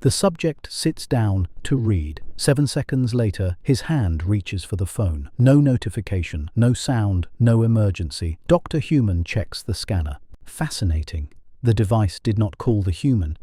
The subject sits down to read. 7 seconds later, his hand reaches for the phone. No notification, no sound, no emergency. Dr. Human checks the scanner. Fascinating. The device did not call the human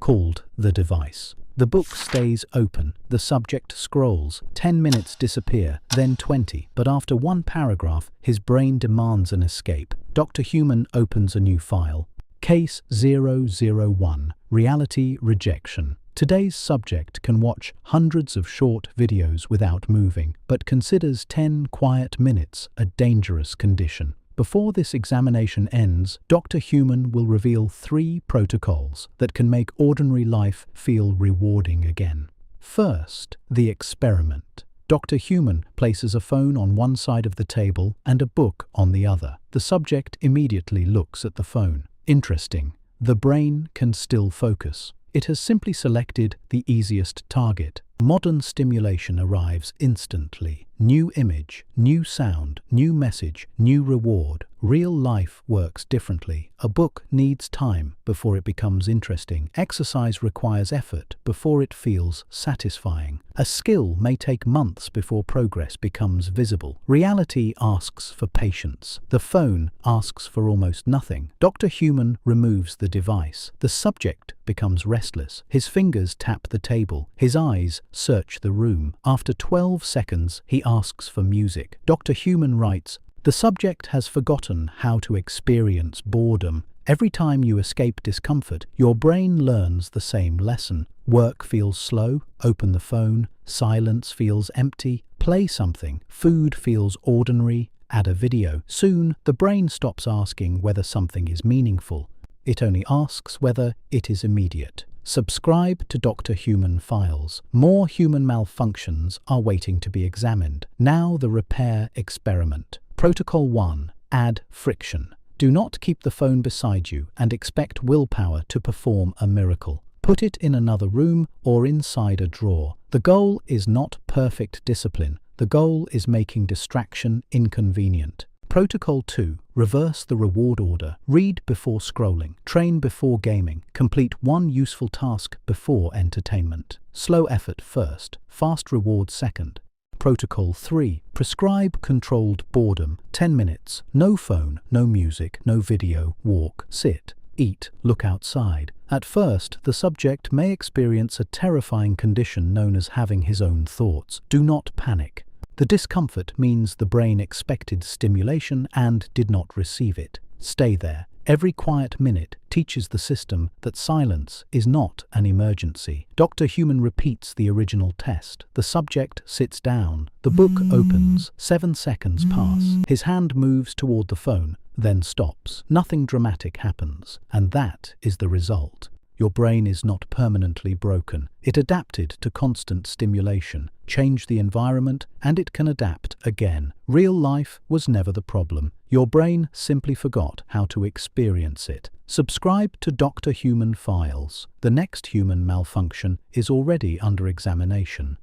called the device. The book stays open. The subject scrolls. 10 minutes disappear, then 20. But after one paragraph, his brain demands an escape. Dr. Human opens a new file. Case 001. Reality Rejection. Today's subject can watch hundreds of short videos without moving, but considers 10 quiet minutes a dangerous condition. Before this examination ends, Dr. Human will reveal 3 protocols that can make ordinary life feel rewarding again. First, the experiment. Dr. Human places a phone on one side of the table and a book on the other. The subject immediately looks at the phone. Interesting. The brain can still focus. It has simply selected the easiest target. Modern stimulation arrives instantly. New image, new sound, new message, new reward. Real life works differently. A book needs time before it becomes interesting. Exercise requires effort before it feels satisfying. A skill may take months before progress becomes visible. Reality asks for patience. The phone asks for almost nothing. Dr. Human removes the device. The subject becomes restless. His fingers tap the table. His eyes search the room. After 12 seconds, he asks for music. Dr. Human writes, "The subject has forgotten how to experience boredom. Every time you escape discomfort, your brain learns the same lesson. Work feels slow, open the phone. Silence feels empty, play something. Food feels ordinary, add a video. Soon, the brain stops asking whether something is meaningful. It only asks whether it is immediate." Subscribe to Dr. Human files. More human malfunctions are waiting to be examined. Now the repair experiment. Protocol 1. Add friction. Do not keep the phone beside you and expect willpower to perform a miracle. Put it in another room or inside a drawer. The goal is not perfect discipline. The goal is making distraction inconvenient. Protocol 2. Reverse the reward order. Read before scrolling. Train before gaming. Complete one useful task before entertainment. Slow effort first, fast reward second. Protocol 3. Prescribe controlled boredom. 10 minutes. No phone, no music, no video. Walk, sit, eat, look outside. At first, the subject may experience a terrifying condition known as having his own thoughts. Do not panic. The discomfort means the brain expected stimulation and did not receive it. Stay there. Every quiet minute teaches the system that silence is not an emergency. Dr. Human repeats the original test. The subject sits down. The book opens. 7 seconds pass. His hand moves toward the phone, then stops. Nothing dramatic happens, and that is the result. Your brain is not permanently broken. It adapted to constant stimulation. Change the environment, and it can adapt again. Real life was never the problem. Your brain simply forgot how to experience it. Subscribe to Dr. Human Files. The next human malfunction is already under examination.